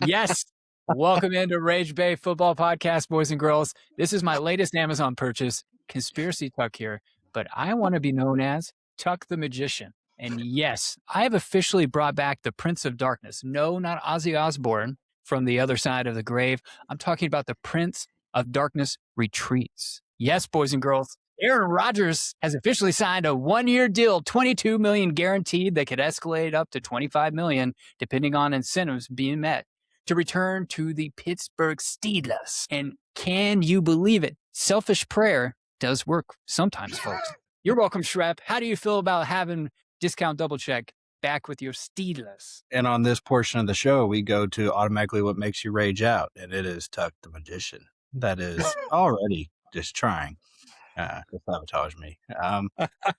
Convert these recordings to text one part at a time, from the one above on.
Yes. Welcome into Rage Bay Football Podcast, boys and girls. This is my latest Amazon purchase, Conspiracy Tuck here, but I want to be known as Tuck the Magician. And yes, I have officially brought back the Prince of Darkness. No, not Ozzy Osbourne from the other side of the grave. I'm talking about the Prince of Darkness Retreats. Yes, boys and girls, Aaron Rodgers has officially signed a one-year deal, $22 million guaranteed that could escalate up to $25 million, depending on incentives being met, to return to the Pittsburgh Steelers. And can you believe it? Selfish prayer does work sometimes, folks. You're welcome, Schrep. How do you feel about having Discount Double Check back with your Steelers? And on this portion of the show, we go to automatically what makes you rage out, and it is Tuck the Magician. That is already just trying to sabotage me. I'm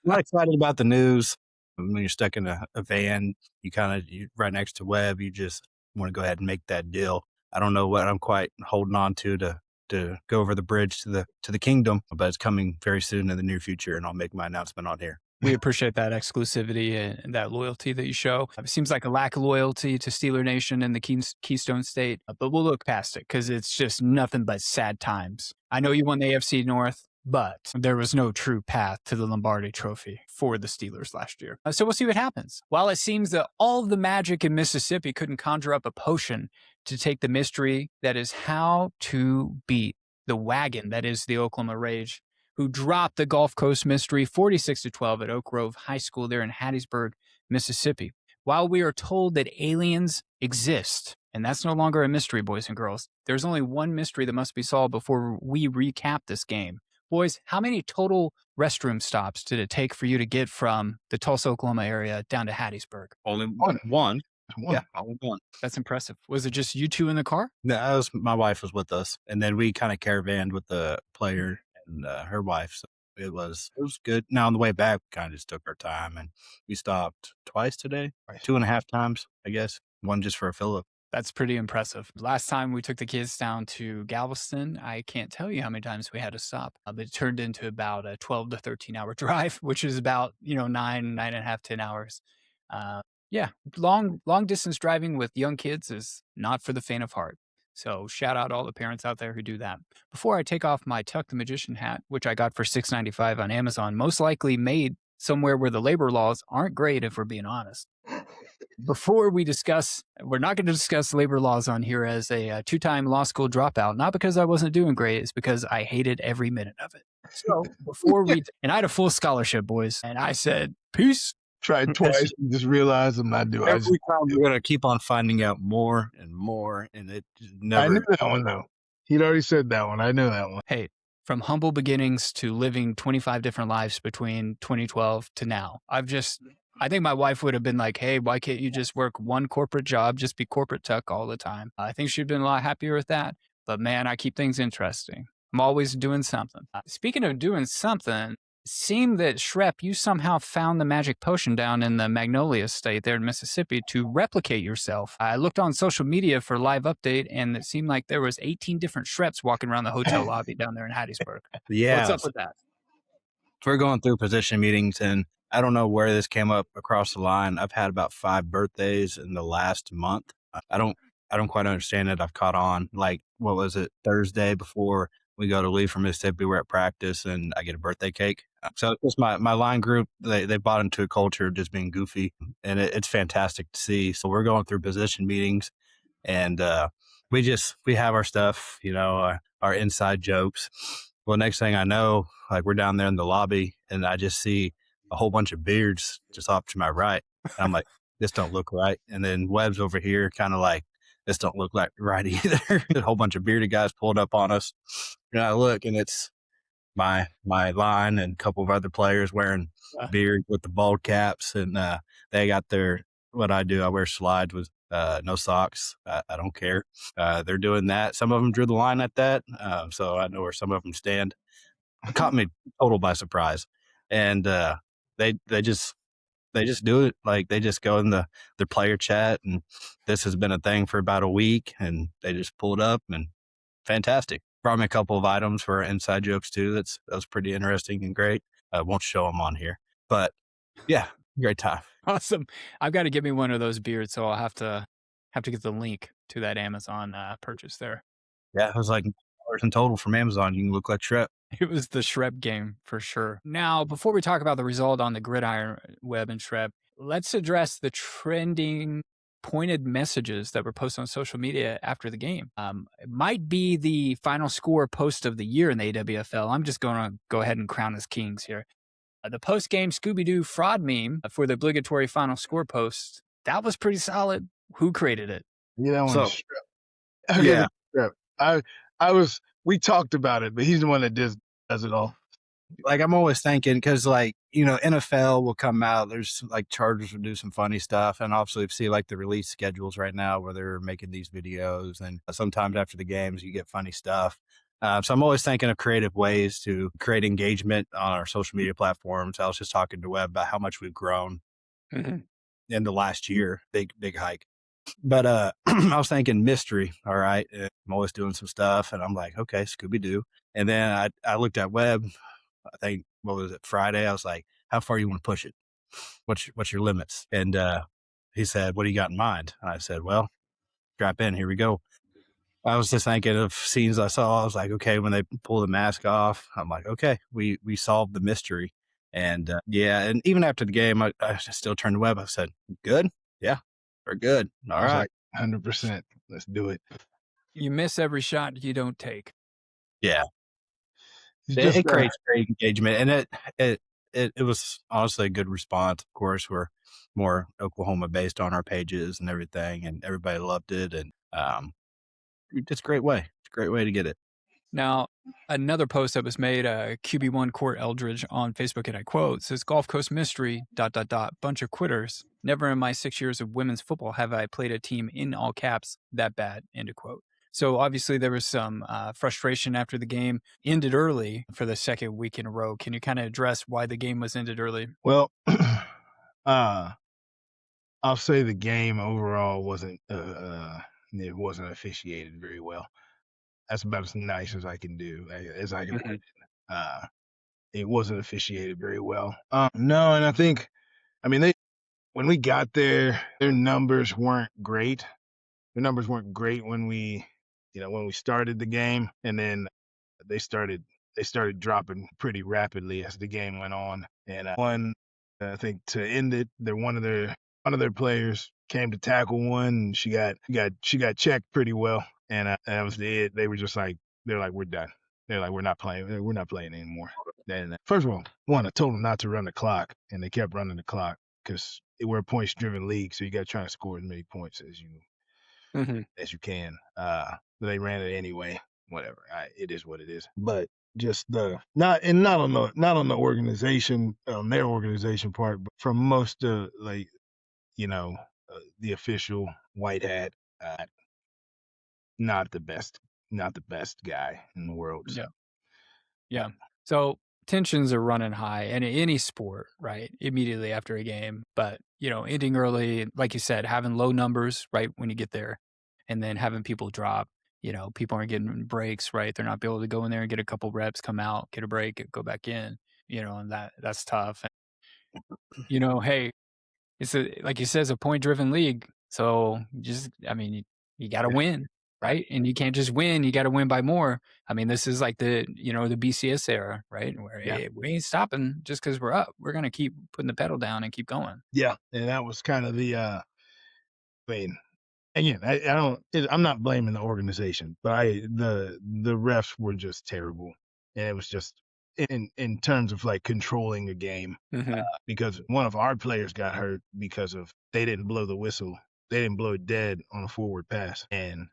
not excited about the news. When you're stuck in a van, you right next to Webb, you just want to go ahead and make that deal. I don't know what I'm quite holding on to go over the bridge to the kingdom, but it's coming very soon in the near future, and I'll make my announcement on here. We appreciate that exclusivity and that loyalty that you show. It seems like a lack of loyalty to Steeler Nation and the Keystone State, but we'll look past it because it's just nothing but sad times. I know you won the AFC North, but there was no true path to the Lombardi Trophy for the Steelers last year. So we'll see what happens. While it seems that all of the magic in Mississippi couldn't conjure up a potion to take the mystery that is how to beat the wagon that is the Oklahoma Rage, who dropped the Gulf Coast Mystery 46-12 at Oak Grove High School there in Hattiesburg, Mississippi. While we are told that aliens exist, and that's no longer a mystery, boys and girls, there's only one mystery that must be solved before we recap this game. Boys, how many total restroom stops did it take for you to get from the Tulsa, Oklahoma area down to Hattiesburg? Only one. Yeah, only one. That's impressive. Was it just you two in the car? No, my wife was with us, and then we kind of caravanned with the player and her wife. So it was good. Now on the way back, we kind of just took our time, and we stopped twice today, 2.5 times, I guess. One just for a fill up. That's pretty impressive. Last time we took the kids down to Galveston, I can't tell you how many times we had to stop. But it turned into about a 12 to 13 hour drive, which is about, 9.5, 10 hours. Yeah, long distance driving with young kids is not for the faint of heart. So shout out all the parents out there who do that. Before I take off my Tuck the Magician hat, which I got for $6.95 on Amazon, most likely made somewhere where the labor laws aren't great, if we're being honest. Before we discuss, we're not going to discuss labor laws on here as a two-time law school dropout, not because I wasn't doing great, it's because I hated every minute of it. So and I had a full scholarship, boys, and I said, peace. Tried twice and just realized I'm not doing it. Every time we're going to keep on finding out more and more, and it never. I knew that one, though. He'd already said that one. I knew that one. Hey, from humble beginnings to living 25 different lives between 2012 to now, I think my wife would have been like, hey, why can't you just work one corporate job, just be corporate Tuck all the time? I think she'd been a lot happier with that. But man, I keep things interesting. I'm always doing something. Speaking of doing something, it seemed that Schrep, you somehow found the magic potion down in the Magnolia State there in Mississippi to replicate yourself. I looked on social media for a live update, and it seemed like there was 18 different Shreps walking around the hotel lobby down there in Hattiesburg. Yeah. What's up with that? We're going through position meetings, and I don't know where this came up across the line. I've had about 5 birthdays in the last month. I don't quite understand it. I've caught on, like, what was it, Thursday before we go to leave from Mississippi, we're at practice, and I get a birthday cake. So it's just my line group, they bought into a culture of just being goofy, and it's fantastic to see. So we're going through position meetings, and we have our stuff, our inside jokes. Well, next thing I know, like, we're down there in the lobby, and I just see a whole bunch of beards just off to my right. And I'm like, this don't look right. And then Webb's over here kind of like, this don't look like right either. A whole bunch of bearded guys pulled up on us. And I look, and it's my line and a couple of other players wearing beard with the bald caps. And they got what I do, I wear slides with no socks. I don't care. They're doing that. Some of them drew the line at that. So I know where some of them stand. It caught me total by surprise. And they just do it. Like, they just go in their player chat, and this has been a thing for about a week, and they just pulled up, and fantastic. Brought me a couple of items for inside jokes too. That was pretty interesting and great. I won't show them on here, but yeah, great time. Awesome. I've got to get me one of those beards, so I'll have to get the link. to that Amazon purchase there. Yeah, it was like $1 in total from Amazon. You can look like Schrep. It was the Schrep game for sure. Now, before we talk about the result on the gridiron, Webb and Schrep, let's address the trending pointed messages that were posted on social media after the game. It might be the final score post of the year in the AWFL. I'm just going to go ahead and crown as kings here. The post-game Scooby-Doo fraud meme for the obligatory final score post, that was pretty solid. Who created it? Yeah, that one So, is Schrep. yeah. Schrep. We talked about it, but he's the one that does it all. Like, I'm always thinking, because, like, you know, NFL will come out. There's like Chargers will do some funny stuff. And obviously, you see like the release schedules right now where they're making these videos. And sometimes after the games, you get funny stuff. So I'm always thinking of creative ways to create engagement on our social media platforms. I was just talking to Webb about how much we've grown in the last year. Big hike. But I was thinking mystery. All right. I'm always doing some stuff. And I'm like, okay, Scooby-Doo. And then I looked at Webb. I think, what was it, Friday? I was like, how far you want to push it? What's your limits? And he said, what do you got in mind? And I said, well, strap in. Here we go. I was just thinking of scenes I saw. I was like, okay, when they pull the mask off, I'm like, okay, we solved the mystery. And yeah, and even after the game, I still turned to Webb. I said, good? Yeah, we're good. All right. Like 100%. Let's do it. You miss every shot you don't take. Yeah. Just, It creates great engagement, and it was honestly a good response. Of course, we're more Oklahoma based on our pages and everything, and everybody loved it. And it's a great way. It's a great way to get it. Now, another post that was made, QB1 Court Eldridge on Facebook, and I quote, says, Gulf Coast mystery, ... bunch of quitters. Never in my 6 years of women's football have I played a team in all caps that bad, end of quote. So obviously there was some frustration after the game. Ended early for the second week in a row. Can you kind of address why the game was ended early? Well, I'll say the game overall wasn't it wasn't officiated very well. That's about as nice as I can do, as I can put it. It wasn't officiated very well. No, and I think, I mean, when we got there, their numbers weren't great. Their numbers weren't great when we started the game, and then they started dropping pretty rapidly as the game went on. And I think to end it, one of their players came to tackle one, and she got checked pretty well, and that was it. They were just like, they're like, we're done. They're like, we're not playing anymore. And first of all, I told them not to run the clock, and they kept running the clock because we're a points-driven league, so you got to try to score as many points as you can. They ran it anyway. Whatever. It is what it is. But just not on the organization, on their organization part, but from most of the official white hat, not the best guy in the world. So. Yeah. So tensions are running high in any sport, right? Immediately after a game, but ending early, like you said, having low numbers right when you get there, and then having people drop. People aren't getting breaks, right? They're not able to go in there and get a couple reps, come out, get a break, go back in. And that's tough. And, hey, it's like you said, it's a point-driven league, so you got to win. Right. And you can't just win. You got to win by more. I mean, this is like the BCS era, right? Where hey, we ain't stopping just because we're up. We're going to keep putting the pedal down and keep going. Yeah. And that was kind of the, again, I'm not blaming the organization, but the refs were just terrible. And it was just in terms of like controlling the game, because one of our players got hurt because they didn't blow the whistle. They didn't blow it dead on a forward pass. And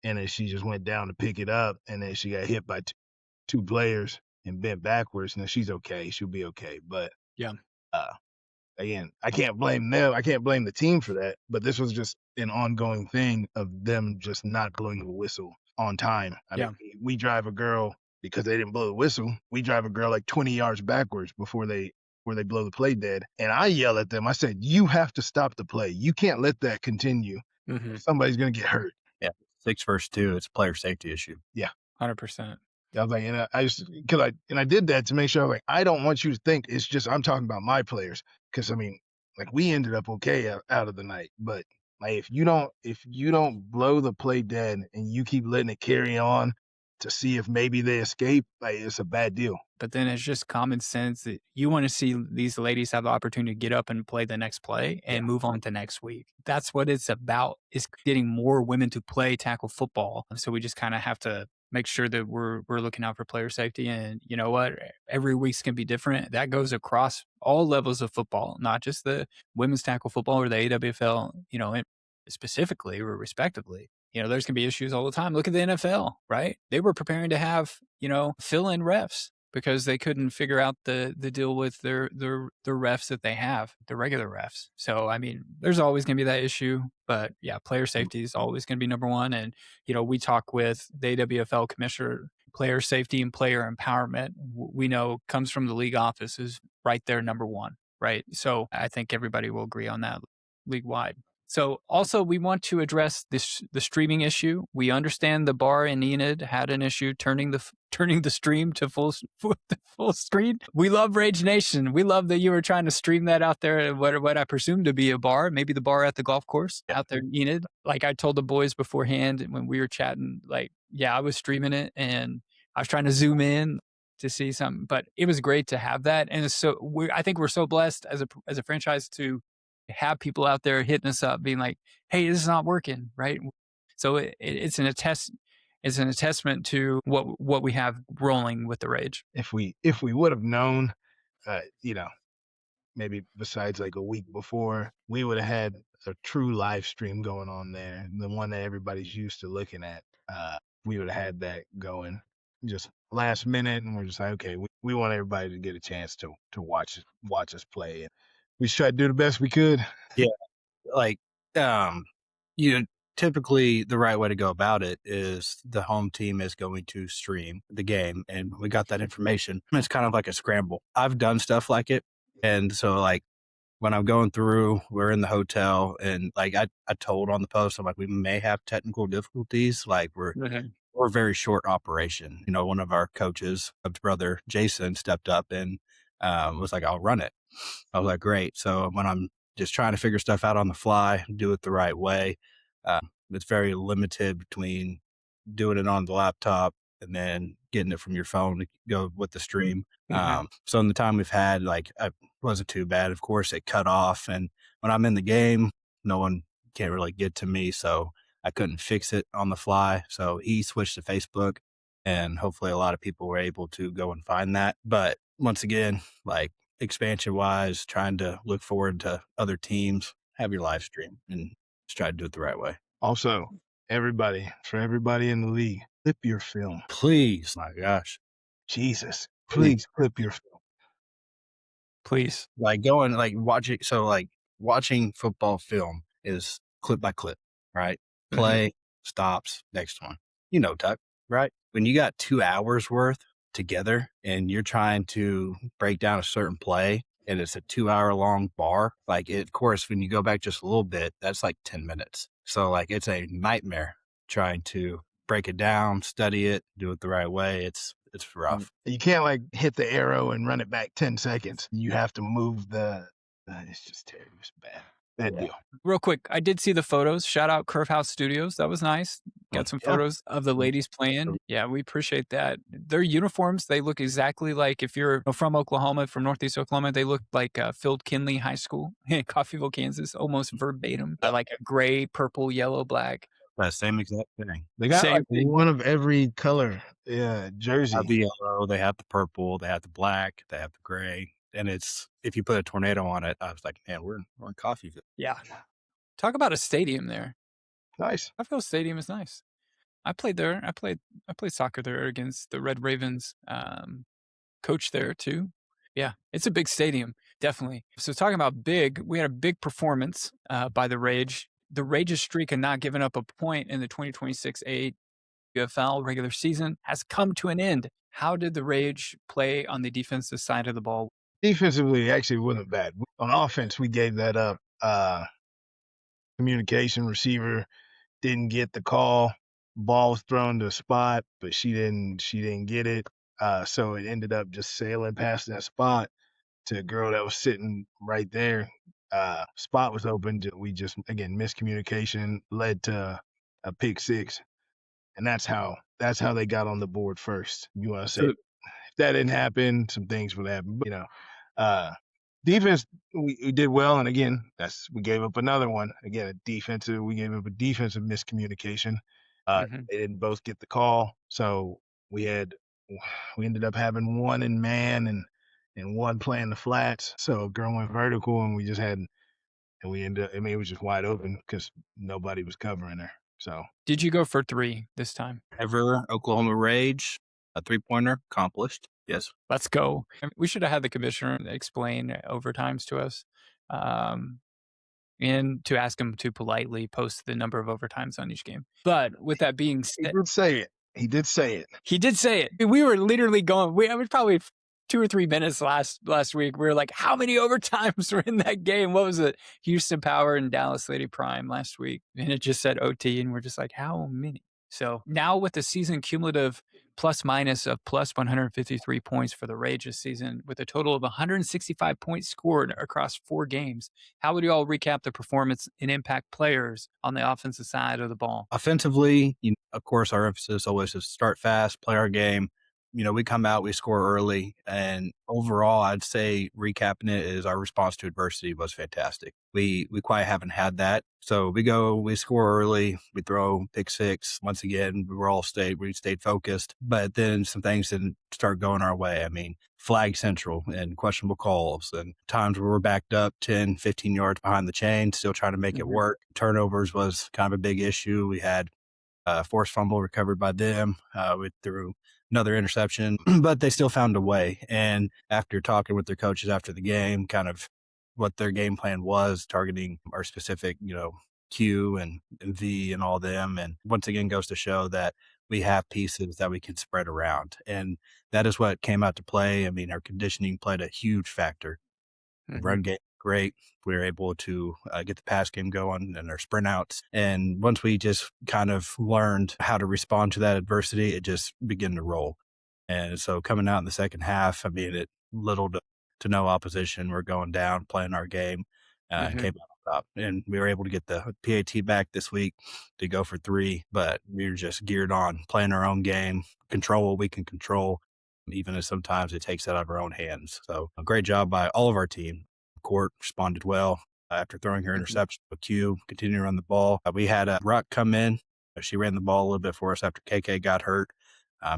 then she just went down to pick it up, and then she got hit by two players and bent backwards. Now she's okay. She'll be okay. But again, I can't blame them. I can't blame the team for that. But this was just an ongoing thing of them just not blowing the whistle on time. I mean, we drive a girl because they didn't blow the whistle. We drive a girl like 20 yards backwards before they blow the play dead. And I yell at them. I said, you have to stop the play. You can't let that continue. Somebody's going to get hurt. Yeah. 6 versus 2. It's a player safety issue. Yeah. 100%. I was like, and I did that to make sure, like, I don't want you to think it's just, I'm talking about my players. Cause I mean, like, we ended up okay out of the night, but Like if you don't blow the play dead and you keep letting it carry on to see if maybe they escape, like it's a bad deal. But then it's just common sense that you want to see these ladies have the opportunity to get up and play the next play and move on to next week. That's what it's about, is getting more women to play tackle football. So we just kind of have to make sure that we're looking out for player safety. And you know what? Every week's can be different. That goes across all levels of football, not just the women's tackle football or the AWFL, specifically or respectively. There's going to be issues all the time. Look at the NFL, right? They were preparing to have, fill-in refs because they couldn't figure out the deal with their refs that they have, the regular refs. So, I mean, there's always going to be that issue. But yeah, player safety is always going to be number one. And, we talk with the AWFL commissioner. Player safety and player empowerment, we know, comes from the league office, is right there, number one, right? So I think everybody will agree on that league wide. So also we want to address the streaming issue. We understand the bar in Enid had an issue turning the stream to full screen. We love Rage Nation. We love that you were trying to stream that out there at what I presume to be a bar, maybe the bar at the golf course out there in Enid. Like I told the boys beforehand when we were chatting, like, yeah, I was streaming it and I was trying to zoom in to see something, but it was great to have that. And so I think we're so blessed as a franchise to have people out there hitting us up being like, hey, this is not working, right? So it's an attestment to what we have rolling with the Rage. If we would have known, you know, maybe besides like a week before, we would have had a true live stream going on there, the one that everybody's used to looking at. We would have had that going just last minute, and we're just like, okay, we want everybody to get a chance to watch us play, and we just tried to do the best we could. Yeah, like typically the right way to go about it is the home team is going to stream the game, and we got that information. It's kind of like a scramble. I've done stuff like it, and so like when I'm going through, we're in the hotel, and like I told on the post, I'm like, we may have technical difficulties. Like we're a very short operation. One of our coaches, Webb's brother Jason, stepped up and was like, I'll run it. I was like, great. So when I'm just trying to figure stuff out on the fly, do it the right way, it's very limited between doing it on the laptop and then getting it from your phone to go with the stream. So in the time we've had, like, it wasn't too bad. Of course, it cut off. And when I'm in the game, no one can't really get to me. So I couldn't fix it on the fly. So he switched to Facebook, and hopefully a lot of people were able to go and find that. But once again, like expansion wise, trying to look forward to other teams, have your live stream and just try to do it the right way. Also, for everybody in the league, clip your film. Please, my gosh. Jesus, please clip your film. Please. Like watching football film is clip by clip, right? Play, stops, next one. Tuck, right? When you got 2 hours worth together and you're trying to break down a certain play and it's a 2-hour long bar, of course, when you go back just a little bit, that's like 10 minutes. So like it's a nightmare trying to break it down, study it, do it the right way. It's rough. You can't like hit the arrow and run it back 10 seconds. You have to move it's just terrible. It's bad deal. Real quick, I did see the photos. Shout out Curve House Studios. That was nice. Got some photos of the ladies playing. Yeah, we appreciate that. Their uniforms, they look exactly like, if you're from Oklahoma, from Northeast Oklahoma, they look like Phil Kinley High School in Coffeyville, Kansas, almost verbatim. Like a gray, purple, yellow, black. That same exact thing. They got like one of every color jersey. They have the yellow, they have the purple, they have the black, they have the gray. And it's, if you put a tornado on it, I was like, man, we're in Coffeyville. Yeah. Talk about a stadium there. Nice. Coffeyville Stadium is nice. I played there. I played soccer there against the Red Ravens. Coach there too. Yeah, it's a big stadium, definitely. So talking about big, we had a big performance by the Rage. The Rage's streak of not giving up a point in the 2026 AWFL regular season has come to an end. How did the Rage play on the defensive side of the ball? Defensively, actually wasn't bad. On offense, we gave that up. Communication receiver didn't get the call. Ball was thrown to a spot, but she didn't get it. So it ended up just sailing past that spot to a girl that was sitting right there. spot was open. We just, again, miscommunication led to a pick six. And that's how they got on the board first. You want to say So if that didn't happen, some things would happen. But, defense, we did well. And again, we gave up another one. Again, we gave up a defensive miscommunication. mhm. They didn't both get the call. So we ended up having one in man and one playing the flats. So a girl went vertical and we ended up, I mean, it was just wide open because nobody was covering her. So Did you go for 3 this time? Ever Oklahoma Rage, a 3-pointer accomplished. Yes. Let's go. We should have had the commissioner explain overtimes to us, um, and to ask him to politely post the number of overtimes on each game. But with that being he said, did say it. He did say it. he did say it. We were literally going. It was probably 2 or 3 minutes last week. We were like, how many overtimes were in that game? What was it? Houston Power and Dallas Lady Prime last week, and it just said OT, and we're just like, how many? So now with the season cumulative plus minus of plus 153 points for the Rage this season, with a total of 165 points scored across 4 games, how would you all recap the performance and impact players on the offensive side of the ball? Offensively, of course, our emphasis always is start fast, play our game. We come out, we score early, and overall, I'd say recapping it is our response to adversity was fantastic. We quite haven't had that. So we score early, we throw pick six. Once again, we stayed focused, but then some things didn't start going our way. I mean, flag central and questionable calls and times where we're backed up 10, 15 yards behind the chain, still trying to make it work. Turnovers was kind of a big issue. We had forced fumble recovered by them. We threw another interception, but they still found a way. And after talking with their coaches after the game, kind of what their game plan was, targeting our specific, Q and V and all them. And once again, goes to show that we have pieces that we can spread around. And that is what came out to play. I mean, our conditioning played a huge factor. Run game, great. We were able to get the pass game going and our sprint outs. And once we just kind of learned how to respond to that adversity, it just began to roll. And so coming out in the second half, I mean, it little to no opposition. We're going down, playing our game, and came out on top. And we were able to get the PAT back this week to go for 3, but we were just geared on playing our own game, control what we can control, even as sometimes it takes it out of our own hands. So a great job by all of our team. Court responded well after throwing her interception. Q continued to run the ball. We had a Rock come in. She ran the ball a little bit for us after KK got hurt.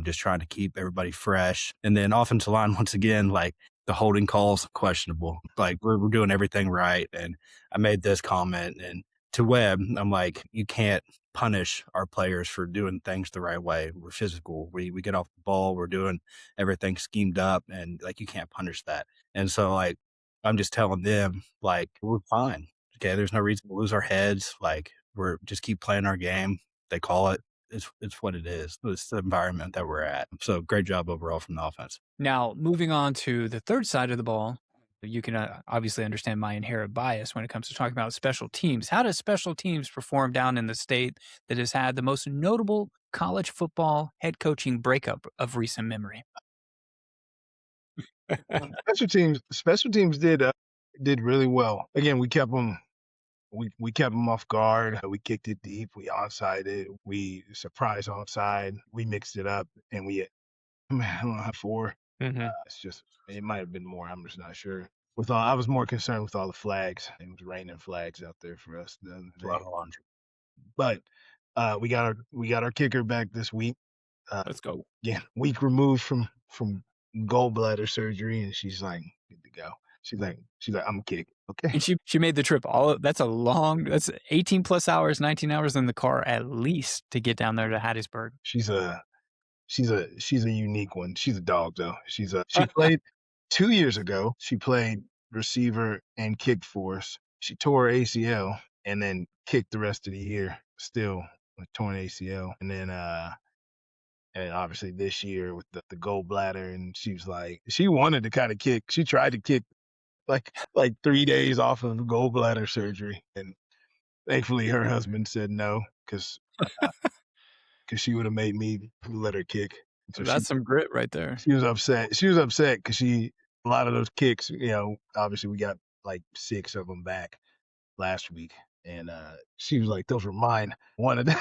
Just trying to keep everybody fresh. And then offensive line, once again, like the holding calls, questionable. Like we're doing everything right. And I made this comment and to Webb, I'm like, you can't punish our players for doing things the right way. We're physical. We get off the ball. We're doing everything schemed up and like, you can't punish that. And so like, I'm just telling them like, we're fine. Okay. There's no reason to lose our heads. Like we're just keep playing our game. They call it. It's what it is. It's the environment that we're at. So great job overall from the offense. Now, moving on to the third side of the ball, you can obviously understand my inherent bias when it comes to talking about special teams. How does special teams perform down in the state that has had the most notable college football head coaching breakup of recent memory? Special teams did really well. Again, we kept them. We kept them off guard. We kicked it deep. We onside it. We surprised onside. We mixed it up, and I don't know how 4. It's just it might have been more. I'm just not sure. I was more concerned with all the flags. It was raining flags out there for us the other A lot of day. laundry. But we got our kicker back this week. Let's go. Yeah, week removed from gallbladder surgery, and she's like good to go. She's like I'm kick. Okay. And she made the trip that's 18 plus hours, 19 hours in the car at least to get down there to Hattiesburg. She's a unique one. She's a dog though. She played 2 years ago. She played receiver and kicked for us. She tore her ACL and then kicked the rest of the year still with torn ACL. And then and obviously this year with the gallbladder, and she was like she wanted to kind of kick. She tried to kick like 3 days off of gallbladder surgery, and thankfully her husband said no because she would have made me let her kick. So That's some grit right there. she was upset. She was upset because a lot of those kicks, obviously we got like 6 of them back last week, and she was like, "Those were mine." Wanted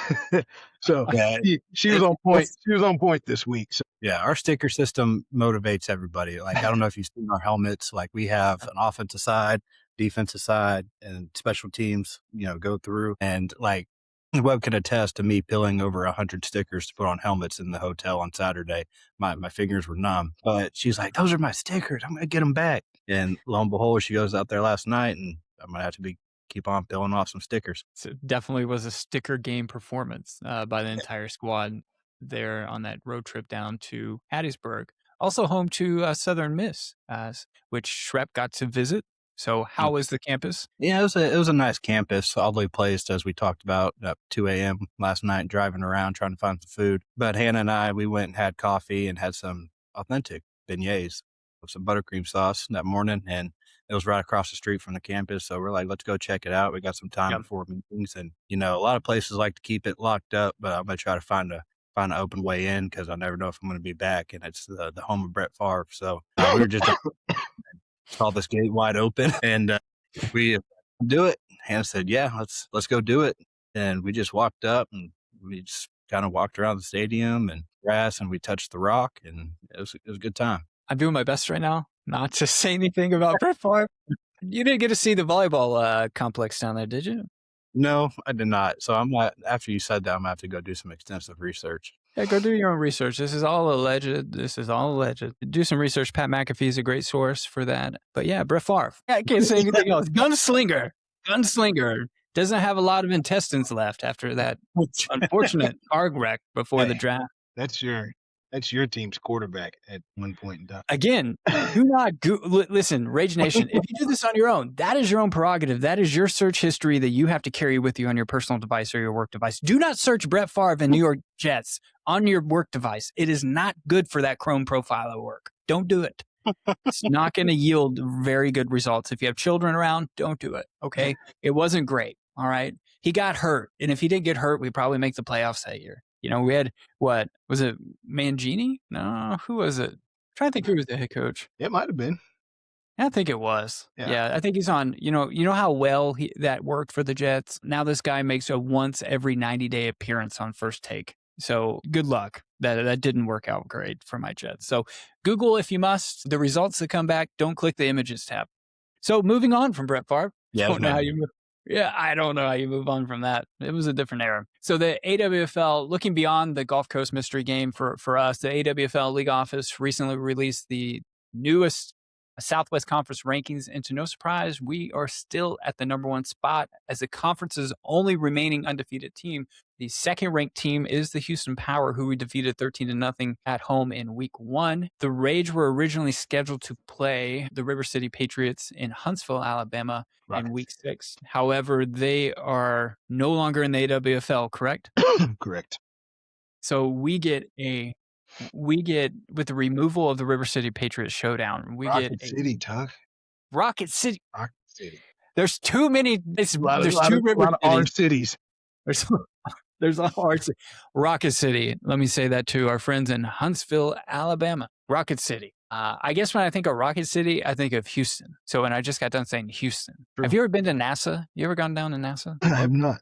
so Yeah, she was on point. She was on point this week. So yeah, our sticker system motivates everybody. Like, I don't know if you've seen our helmets. Like, we have an offensive side, defensive side, and special teams, go through. And like, Webb can attest to me peeling over 100 stickers to put on helmets in the hotel on Saturday. My fingers were numb, but she's like, "Those are my stickers. I'm gonna get them back." And lo and behold, she goes out there last night, and I'm gonna have to keep on peeling off some stickers. So it definitely was a sticker game performance by the entire squad there on that road trip down to Hattiesburg. Also home to Southern Miss, which Schrep got to visit. So how was the campus? Yeah, it was a nice campus, oddly placed, as we talked about at 2 a.m. last night, driving around trying to find some food. But Hannah and I, we went and had coffee and had some authentic beignets with some buttercream sauce that morning, and it was right across the street from the campus. So we're like, let's go check it out. We got some time Yep. before meetings, and a lot of places like to keep it locked up, but I'm gonna try to find an open way in because I never know if I'm going to be back, and it's the home of Brett Favre. So we were just saw this gate wide open, and we do it. Hannah said, "Yeah, let's go do it." And we just walked up, and we just kind of walked around the stadium and grass, and we touched the rock, and it was a good time. I'm doing my best right now not to say anything about Brett Favre. You didn't get to see the volleyball complex down there, did you? No, I did not. So after you said that, I'm gonna have to go do some extensive research. Yeah, go do your own research. This is all alleged. Do some research. Pat McAfee is a great source for that. But yeah, Brett Favre. I can't say anything else. Gunslinger. Doesn't have a lot of intestines left after that unfortunate car wreck before the draft. that's your team's quarterback at one point in time. Again, do not listen, Rage Nation. If you do this on your own, that is your own prerogative. That is your search history that you have to carry with you on your personal device or your work device. Do not search Brett Favre and New York Jets on your work device. It is not good for that Chrome profile at work. Don't do it. It's not going to yield very good results. If you have children around, don't do it. Okay. It wasn't great. All right. He got hurt. And if he didn't get hurt, we'd probably make the playoffs that year. We had, what was it? Mangini? No, who was it? I'm trying to think who was the head coach. It might have been. I think it was. Yeah. Yeah, I think he's on. You know how well that worked for the Jets. Now this guy makes a once every 90-day appearance on First Take. So good luck. That didn't work out great for my Jets. So Google if you must the results that come back. Don't click the images tab. So moving on from Brett Favre. Yeah, I don't know how you move on from that. It was a different era. So the AWFL, looking beyond the Gulf Coast mystery game for us, the AWFL League Office recently released the newest Southwest Conference rankings. And to no surprise, we are still at the number one spot as the conference's only remaining undefeated team. The second ranked team is the Houston Power, who we defeated 13-0 at home in week 1. The Rage were originally scheduled to play the River City Patriots in Huntsville, Alabama in week 6. However, they are no longer in the AWFL, correct? Correct. So we get with the removal of the River City Patriots showdown, Rocket City, Tuck. Rocket City. Rocket City. There's too many. There's two river lot of orange cities. There's a lot of orange. Rocket City. Let me say that to our friends in Huntsville, Alabama. Rocket City. I guess when I think of Rocket City, I think of Houston. So when I just got done saying Houston, True. Have you ever been to NASA? You ever gone down to NASA? I have not.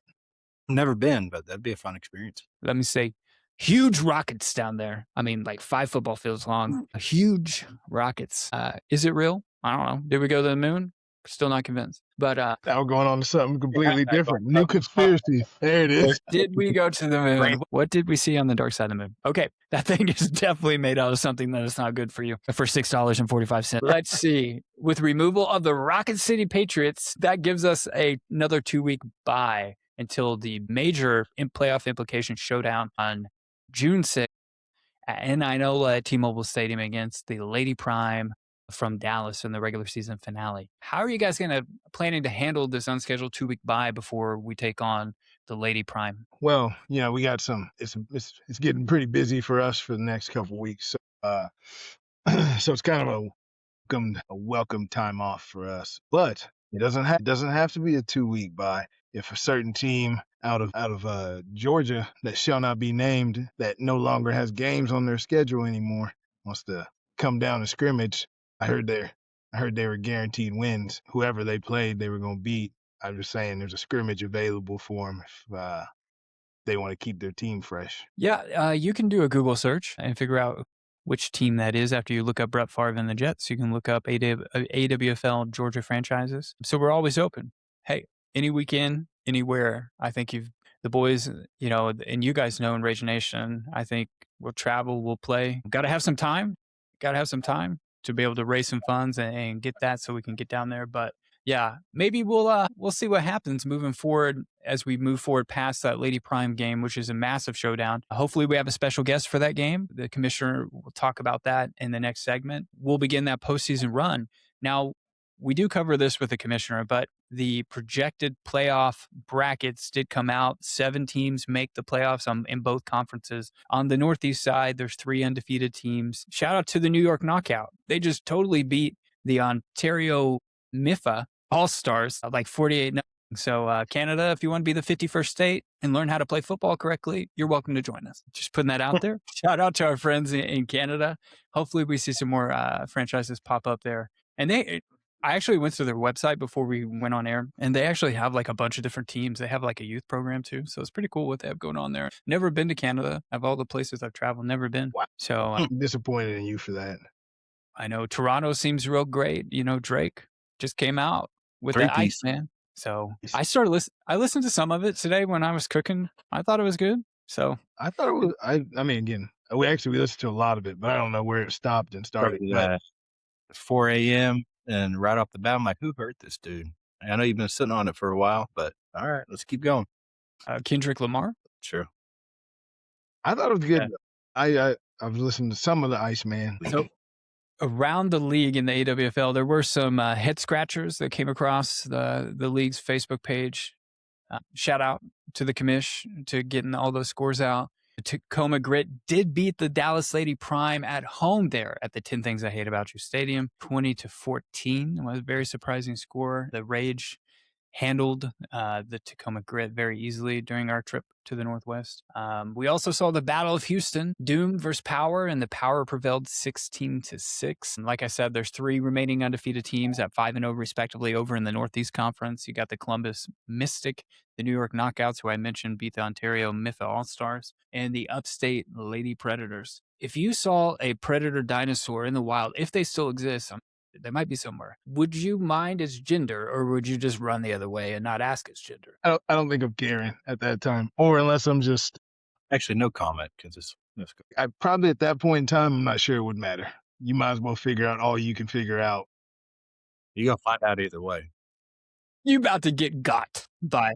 Never been, but that'd be a fun experience. Let me say, huge rockets down there. I mean, like 5 football fields long. Huge rockets. Is it real? I don't know. Did we go to the moon? Still not convinced. But now we're going on to something completely different. New conspiracy. There it is. Did we go to the moon? What did we see on the dark side of the moon? Okay, that thing is definitely made out of something that is not good for you for $6.45. Let's see. With removal of the Rocket City Patriots, that gives us another 2-week bye until the major playoff implication showdown on June 6th at Inola at T-Mobile Stadium against the Lady Prime from Dallas in the regular season finale. How are you guys planning to handle this unscheduled 2-week bye before we take on the Lady Prime? Well, we got it's getting pretty busy for us for the next couple of weeks. So, so it's kind of a welcome time off for us. But it doesn't have to be a 2-week bye. If a certain team out of Georgia that shall not be named, that no longer has games on their schedule anymore, wants to come down and scrimmage, I heard I heard they were guaranteed wins. Whoever they played, they were going to beat. I'm just saying there's a scrimmage available for them if they want to keep their team fresh. Yeah, you can do a Google search and figure out which team that is after you look up Brett Favre and the Jets. You can look up AWFL Georgia franchises. So we're always open. Hey, any weekend, anywhere. I think the boys, and you guys know in Rage Nation, I think we'll travel, we'll play. Got to have some time. Got to have some time to be able to raise some funds and get that so we can get down there. But yeah, maybe we'll see what happens moving forward as we move forward past that Lady Prime game, which is a massive showdown. Hopefully we have a special guest for that game. The commissioner will talk about that in the next segment. We'll begin that postseason run. Now, we do cover this with the commissioner, but the projected playoff brackets did come out. 7 teams make the playoffs in both conferences. On the Northeast side, there's 3 undefeated teams. Shout out to the New York Knockout. They just totally beat the Ontario MIFA All-Stars like 48-0. So Canada, if you want to be the 51st state and learn how to play football correctly, you're welcome to join us. Just putting that out there. Shout out to our friends in Canada. Hopefully we see some more franchises pop up there. And I actually went to their website before we went on air, and they actually have like a bunch of different teams. They have like a youth program too. So it's pretty cool what they have going on there. Never been to Canada. Of all the places I've traveled, never been. Wow. So I'm disappointed in you for that. I know Toronto seems real great. Drake just came out with the Ice Man. So I listened to some of it today when I was cooking. I thought it was good. So I thought it was. I mean, again, we listened to a lot of it, but I don't know where it stopped and started. Probably, 4 a.m. and right off the bat, I'm like, who hurt this dude? I know you've been sitting on it for a while, but all right, let's keep going. Kendrick Lamar. True. I thought it was good. Yeah. I've listened to some of the Iceman. So around the league in the AWFL, there were some head scratchers that came across the league's Facebook page. Shout out to the commish to getting all those scores out. The Tacoma Grit did beat the Dallas Lady Prime at home there at the 10 Things I Hate About You Stadium, 20-14. It was a very surprising score. The Rage handled the Tacoma Grit very easily during our trip to the Northwest. We also saw the Battle of Houston, Doom versus Power, and the Power prevailed 16-6. And like I said, there's 3 remaining undefeated teams at 5-0 respectively over in the Northeast Conference. You got the Columbus Mystic, the New York Knockouts, who I mentioned beat the Ontario MIFA All-Stars, and the Upstate Lady Predators. If you saw a predator dinosaur in the wild, if they still exist, they might be somewhere. Would you mind its gender, or would you just run the other way and not ask its gender? I don't think I'm caring at that time, or unless I'm just actually no comment because it's I probably at that point in time, I'm not sure it would matter. You might as well figure out all you can figure out. You're gonna find out either way. You about to get got by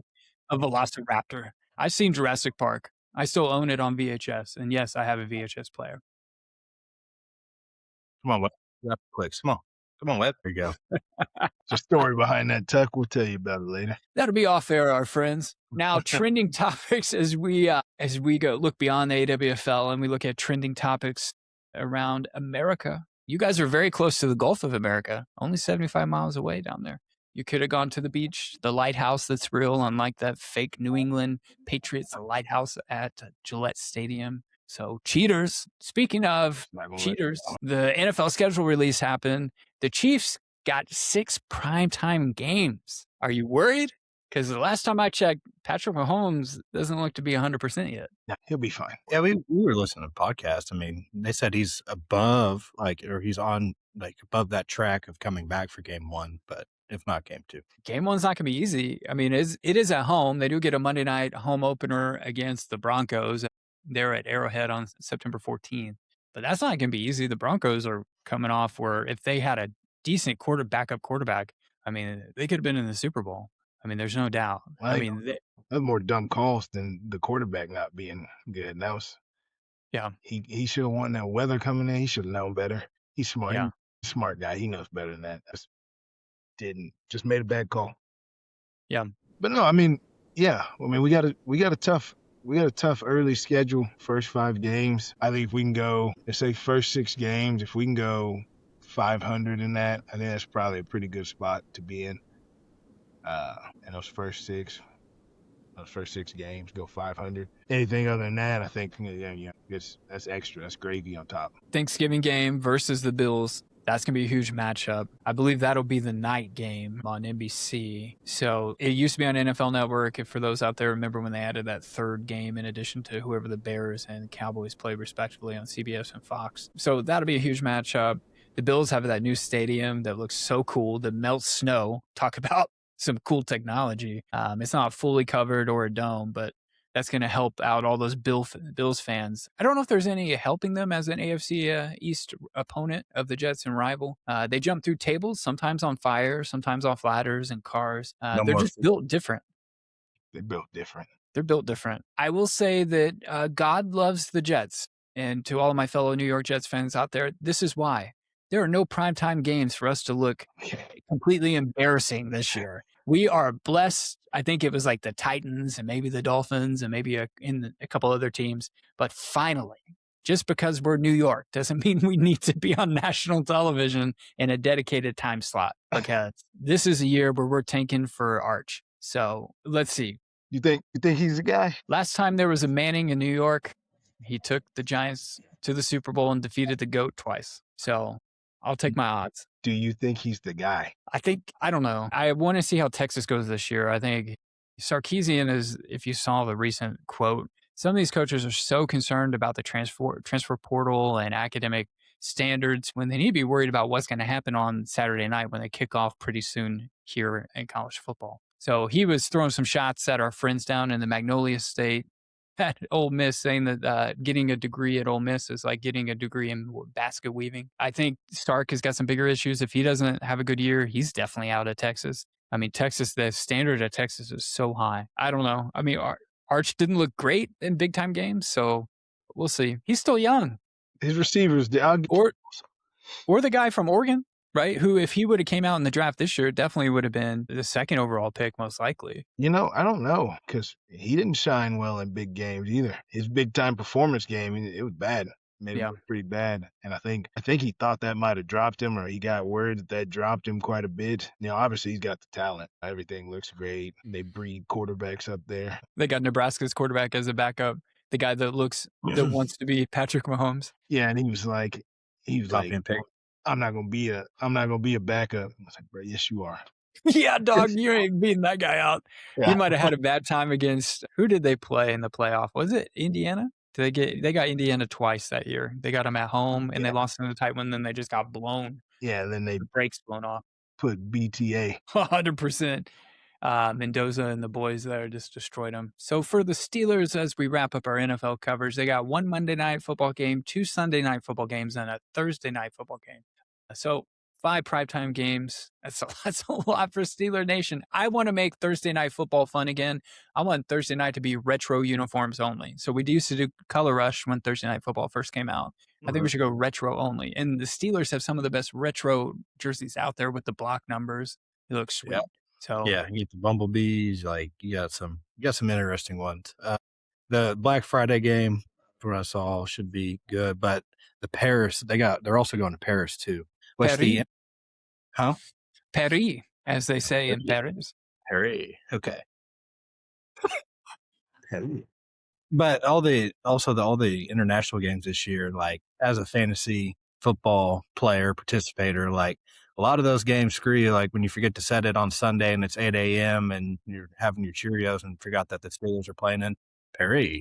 a Velociraptor. I've seen Jurassic Park. I still own it on VHS, and yes, I have a VHS player. Come on, Webb. Clicks. Come on, Webb. There you go. There's a story behind that, Tuck. We'll tell you about it later. That'll be off air, our friends. Now, trending topics as we go look beyond the AWFL and we look at trending topics around America. You guys are very close to the Gulf of America, only 75 miles away down there. You could have gone to the beach, the lighthouse that's real, unlike that fake New England Patriots lighthouse at Gillette Stadium. So cheaters, speaking of cheaters, the NFL schedule release happened. The Chiefs got 6 primetime games. Are you worried? Because the last time I checked, Patrick Mahomes doesn't look to be 100% yet. Yeah, he'll be fine. Yeah, we were listening to podcasts. I mean, they said he's above, or he's on, above that track of coming back for game 1, but if not game 2. Game 1's not going to be easy. I mean, it is at home. They do get a Monday night home opener against the Broncos. They're at Arrowhead on September 14th. But that's not going to be easy. The Broncos are coming off where if they had a decent backup quarterback, I mean, they could have been in the Super Bowl. I mean, there's no doubt. Well, I mean, that's more dumb calls than the quarterback not being good. That was, yeah. He should have won that weather coming in. He should have known better. He's smart. Yeah. He's a smart guy. He knows better than that. Just made a bad call. Yeah. But no, I mean, yeah. I mean, we got a tough early schedule. First 5 games. I think if we can go, let's say first 6 games, if we can go 500 in that, I think that's probably a pretty good spot to be in. And those first 6 games, go 500. Anything other than that, I think that's extra. That's gravy on top. Thanksgiving game versus the Bills. That's going to be a huge matchup. I believe that'll be the night game on NBC. So it used to be on NFL Network. If for those out there, remember when they added that third game in addition to whoever the Bears and Cowboys played respectively on CBS and Fox. So that'll be a huge matchup. The Bills have that new stadium that looks so cool that melts snow. Talk about some cool technology. It's not fully covered or a dome, but that's going to help out all those Bills fans. I don't know if there's any helping them as an AFC East opponent of the Jets and rival. They jump through tables, sometimes on fire, sometimes off ladders and cars. They're just built different. They're built different. They're built different. I will say that God loves the Jets. And to all of my fellow New York Jets fans out there, this is why. There are no primetime games for us to look completely embarrassing this year. We are blessed. I think it was like the Titans and maybe the Dolphins and maybe a couple other teams. But finally, just because we're New York doesn't mean we need to be on national television in a dedicated time slot, because this is a year where we're tanking for Arch. So let's see. You think he's the guy? Last time there was a Manning in New York, he took the Giants to the Super Bowl and defeated the GOAT twice. So I'll take my odds. Do you think he's the guy? I don't know. I want to see how Texas goes this year. I think Sarkisian is, if you saw the recent quote, some of these coaches are so concerned about the transfer portal and academic standards when they need to be worried about what's going to happen on Saturday night when they kick off pretty soon here in college football. So he was throwing some shots at our friends down in the Magnolia State at Ole Miss, saying that getting a degree at Ole Miss is like getting a degree in basket weaving. I think Stark has got some bigger issues. If he doesn't have a good year, he's definitely out of Texas. I mean, Texas, the standard at Texas is so high. I don't know. I mean, Arch didn't look great in big time games, so we'll see. He's still young. His receivers, or the guy from Oregon, right? Who, if he would have came out in the draft this year, definitely would have been the second overall pick, most likely. I don't know, because he didn't shine well in big games either. His big time performance game, it was bad. Made him look pretty bad. And I think he thought that might have dropped him, or he got worried that dropped him quite a bit. Obviously he's got the talent. Everything looks great. They breed quarterbacks up there. They got Nebraska's quarterback as a backup. The guy that wants to be Patrick Mahomes. Yeah, and he was like, I'm not gonna be a backup. I was like, bro, yes you are. Yeah, dog, you ain't beating that guy out. Yeah. He might have had a bad time against, who did they play in the playoff? Was it Indiana? They got Indiana twice that year. They got them at home and they lost in the tight one. Then they just got blown. Yeah, then the brakes blown off. Put BTA. 100%. Mendoza and the boys there just destroyed them. So for the Steelers, as we wrap up our NFL coverage, they got one Monday night football game, 2 Sunday night football games, and a Thursday night football game. So 5 primetime games. That's a lot for Steeler Nation. I want to make Thursday night football fun again. I want Thursday night to be retro uniforms only. So we used to do Color Rush when Thursday night football first came out. I think we should go retro only. And the Steelers have some of the best retro jerseys out there with the block numbers. It looks sweet. Yep. So yeah, you get the bumblebees. Like you got some interesting ones. The Black Friday game for us all should be good, but the Paris they're also going to Paris too. What's Paris. Huh? Paris, as they say in Paris. Paris. Okay. Paris. But all the international games this year, like as a fantasy football player, participator, like a lot of those games screw you. Like when you forget to set it on Sunday and it's 8 a.m. and you're having your Cheerios and forgot that the Steelers are playing in Paris.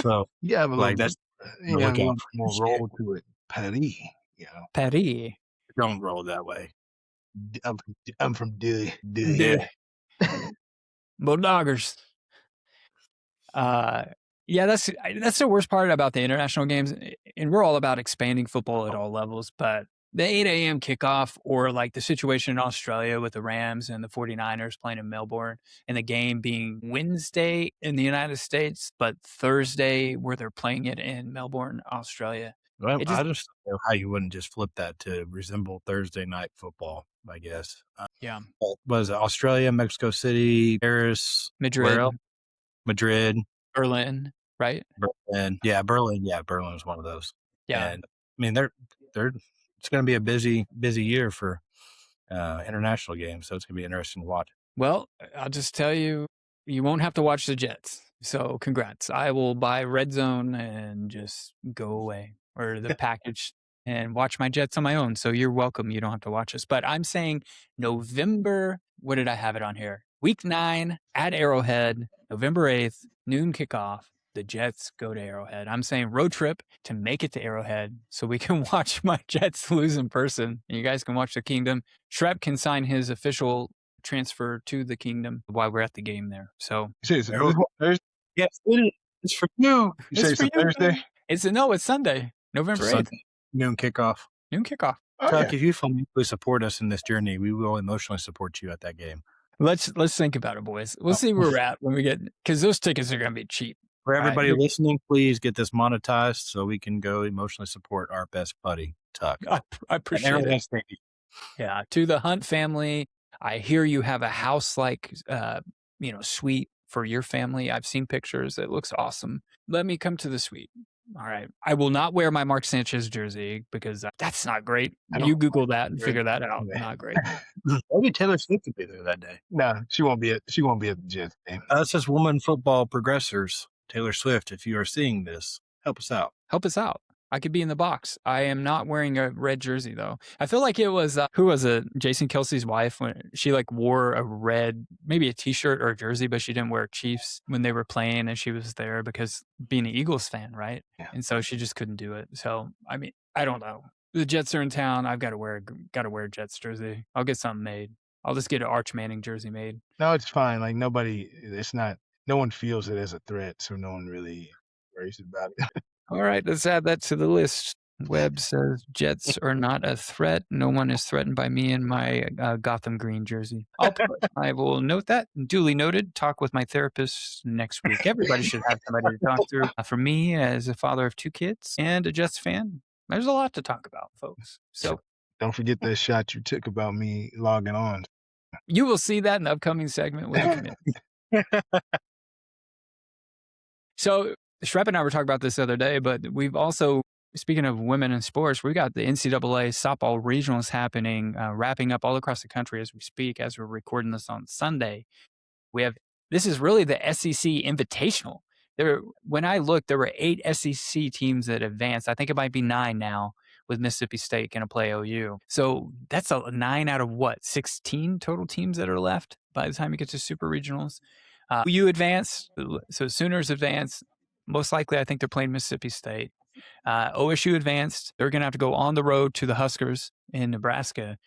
So yeah, but like that's more roll to it. Paris. Paris. Don't roll that way. I'm from Dewey. Bulldoggers. Yeah, that's the worst part about the international games, and we're all about expanding football at all levels, but the 8 a.m. kickoff, or like the situation in Australia with the Rams and the 49ers playing in Melbourne, and the game being Wednesday in the United States, but Thursday where they're playing it in Melbourne, Australia. Well, I just don't know how you wouldn't just flip that to resemble Thursday night football, I guess. Yeah. Was it Australia, Mexico City, Paris, Madrid, Berlin, right? Berlin. Yeah, Berlin. Yeah, Berlin was one of those. Yeah. And I mean, it's going to be a busy year for international games, so it's going to be interesting to watch. Well, I'll just tell you, you won't have to watch the Jets. So congrats. I will buy Red Zone and just go away, or the package and watch my Jets on my own. So you're welcome. You don't have to watch us. But I'm saying November, what did I have it on here? Week 9 at Arrowhead, November 8th, noon kickoff. The Jets go to Arrowhead. I'm saying road trip to make it to Arrowhead so we can watch my Jets lose in person. And you guys can watch the Kingdom. Schrep can sign his official transfer to the Kingdom while we're at the game there. So You say it's Thursday? Yes, it's for you. You say it's a Thursday? It's Sunday, November 8th. Sunday, noon kickoff. Noon kickoff. Oh, Chuck, yeah. if you financially support us in this journey, we will emotionally support you at that game. Let's think about it, boys. We'll see where we're at when we get, because those tickets are going to be cheap. For everybody Right. listening, please get this monetized so we can go emotionally support our best buddy, Tuck. I appreciate it. Yeah. To the Hunt family, I hear you have a house like, suite for your family. I've seen pictures. It looks awesome. Let me come to the suite. All right. I will not wear my Mark Sanchez jersey because that's not great. You Google that and figure that out. Not great. Maybe Taylor Swift could be there that day. No, she won't be at the Jets game. That's just woman football progressors. Taylor Swift, if you are seeing this, help us out. Help us out. I could be in the box. I am not wearing a red jersey though. I feel like it was who was it? Jason Kelsey's wife when she wore a red, maybe a t-shirt or a jersey, but she didn't wear Chiefs when they were playing, and she was there because being an Eagles fan, right? Yeah. And so she just couldn't do it. So I mean, I don't know. The Jets are in town. I've got to wear a Jets jersey. I'll get something made. I'll just get an Arch Manning jersey made. No, it's fine. Like no one feels it as a threat, so no one really worries about it. All right, let's add that to the list. Webb says Jets are not a threat. No one is threatened by me in my Gotham green jersey. I will note that. Duly noted. Talk with my therapist next week. Everybody should have somebody to talk through. For me, as a father of 2 kids and a Jets fan, there's a lot to talk about, folks. So don't forget the shot you took about me logging on. You will see that in the upcoming segment with the committee. So Schrep and I were talking about this the other day, but we've also, speaking of women in sports, we got the NCAA softball regionals happening, wrapping up all across the country as we speak, as we're recording this on Sunday. This is really the SEC Invitational. When I looked, there were 8 SEC teams that advanced. I think it might be 9 now, with Mississippi State going to play OU. So that's 9 out of 16 total teams that are left by the time you get to super regionals. OU advanced, so Sooners advanced. Most likely, I think they're playing Mississippi State. OSU advanced. They're going to have to go on the road to the Huskers in Nebraska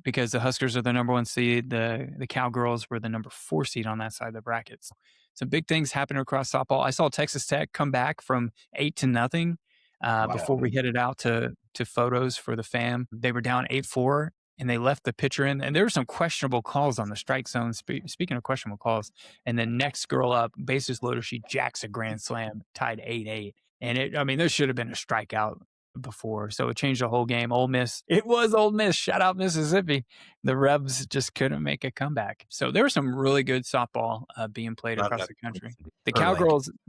because the Huskers are the number 1 seed. The Cowgirls were the number 4 seed on that side of the brackets. Some big things happening across softball. I saw Texas Tech come back from 8-0 before we headed out to photos for the fam. They were down 8-4. And they left the pitcher in, and there were some questionable calls on the strike zone. Speaking of questionable calls, and the next girl up, bases loaded, she jacks a grand slam, tied 8-8. And there should have been a strikeout before, so it changed the whole game. Ole Miss, it was Ole Miss. Shout out Mississippi. The Rebs just couldn't make a comeback. So there was some really good softball being played across the country. The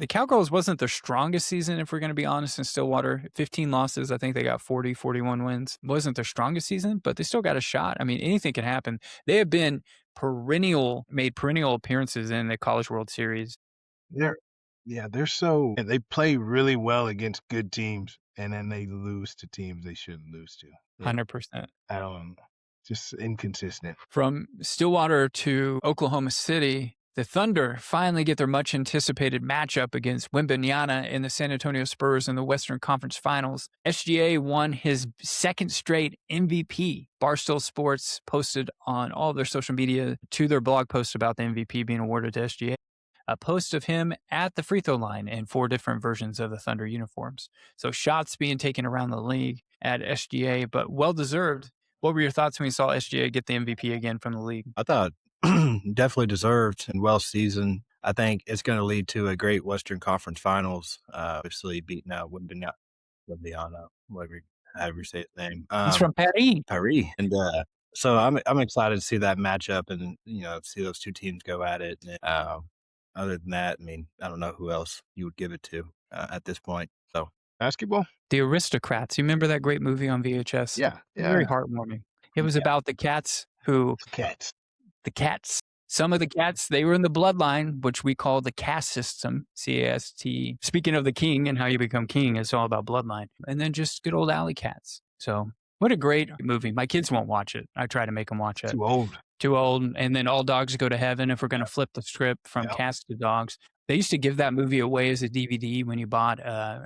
Cowgirls wasn't their strongest season, if we're going to be honest, in Stillwater. 15 losses. I think they got 40, 41 wins. Wasn't their strongest season, but they still got a shot. I mean, anything can happen. They have been made perennial appearances in the College World Series. They play really well against good teams, and then they lose to teams they shouldn't lose to. 100%. I don't know. Just inconsistent. From Stillwater to Oklahoma City, the Thunder finally get their much anticipated matchup against Wembanyama in the San Antonio Spurs in the Western Conference Finals. SGA won his 2nd straight MVP. Barstool Sports posted on all of their social media to their blog post about the MVP being awarded to SGA. A post of him at the free throw line in 4 different versions of the Thunder uniforms. So shots being taken around the league at SGA, but well-deserved. What were your thoughts when you saw SGA get the MVP again from the league? I thought definitely deserved and well-seasoned. I think it's going to lead to a great Western Conference Finals. Obviously beating out Wembanyama, however you say his name. He's from Paris. And so I'm excited to see that matchup and see those 2 teams go at it. Other than that, I don't know who else you would give it to at this point. So basketball, The Aristocrats. You remember that great movie on VHS? Yeah. Very heartwarming. It was about the cats. Some of the cats, they were in the bloodline, which we call the caste system, CAST. Speaking of the king and how you become king, it's all about bloodline. And then just good old alley cats. So what a great movie. My kids won't watch it. I try to make them watch it. Too old. Too old. And then All Dogs Go to Heaven, if we're going to flip the script from cats to dogs. They used to give that movie away as a DVD when you got a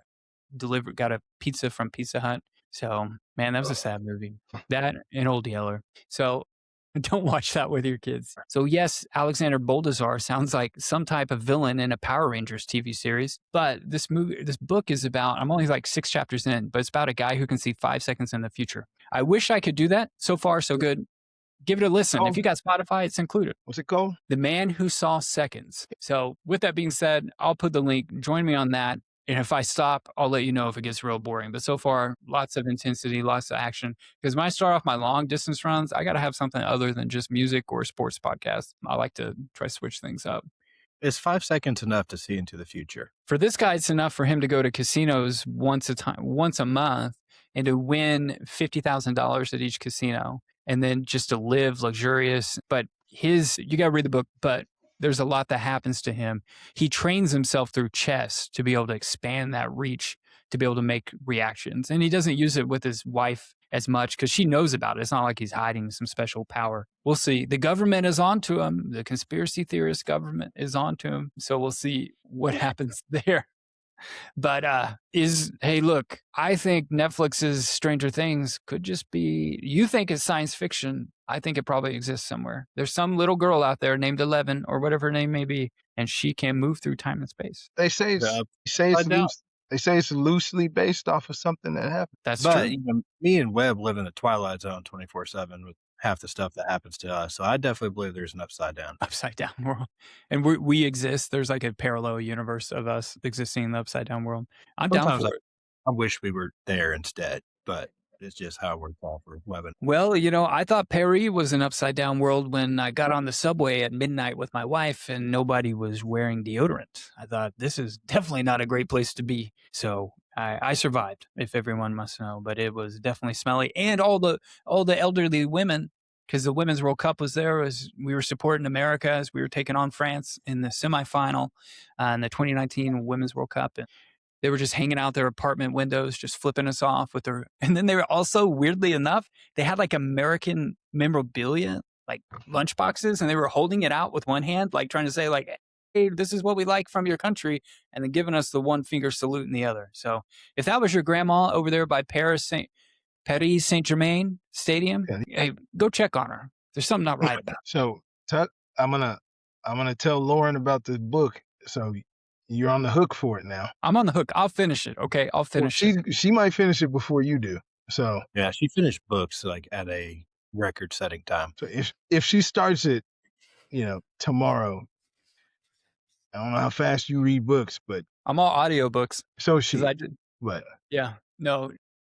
pizza from Pizza Hut. So, man, that was a sad movie. That and Old Yeller. So don't watch that with your kids. So yes, Alexander Boldazar sounds like some type of villain in a Power Rangers TV series. But this book is about, I'm only like 6 chapters in, but it's about a guy who can see 5 seconds in the future. I wish I could do that. So far, so good. Give it a listen. If you got Spotify, it's included. What's it called? The Man Who Saw Seconds. So with that being said, I'll put the link. Join me on that. And if I stop, I'll let you know if it gets real boring. But so far, lots of intensity, lots of action. Because when I start off my long distance runs, I got to have something other than just music or sports podcasts. I like to try to switch things up. Is 5 seconds enough to see into the future? For this guy, it's enough for him to go to casinos once a month and to win $50,000 at each casino. And then just to live luxurious. But you got to read the book, but there's a lot that happens to him. He trains himself through chess to be able to expand that reach, to be able to make reactions. And he doesn't use it with his wife as much because she knows about it. It's not like he's hiding some special power. We'll see. The government is on to him. The conspiracy theorist government is on to him. So we'll see what happens there. But hey, look, I think Netflix's Stranger Things could just be, you think it's science fiction. I think it probably exists somewhere. There's some little girl out there named 11 or whatever her name may be, and she can move through time and space. They say it's loosely based off of something that happened. That's But true. you know, me and Webb live in the Twilight Zone 24/7 with half the stuff that happens to us. So I definitely believe there's an upside down world. And we exist. There's like a parallel universe of us existing in the upside down world. I'm down for it. I wish we were there instead, but it's just how we're called for Webb. Well, I thought Paris was an upside down world when I got on the subway at midnight with my wife and nobody was wearing deodorant. I thought this is definitely not a great place to be. So I survived, if everyone must know, but it was definitely smelly. And all the elderly women, because the Women's World Cup was there, we were supporting America as we were taking on France in the semifinal in the 2019 Women's World Cup. And they were just hanging out their apartment windows, just flipping us off with and then they were also, weirdly enough, they had like American memorabilia, like lunchboxes, and they were holding it out with one hand, like trying to say like, hey, this is what we like from your country, and then giving us the one finger salute in the other. So if that was your grandma over there by Paris Saint-Germain Stadium, hey, go check on her. There's something not right about it. So I'm gonna tell Lauren about this book. So you're on the hook for it now. I'm on the hook. I'll finish it. Okay, I'll finish it. She might finish it before you do. So yeah, she finished books like at a record-setting time. So if she starts it, tomorrow, I don't know how fast you read books, but I'm all audiobooks. So she. I did. What? Yeah. No,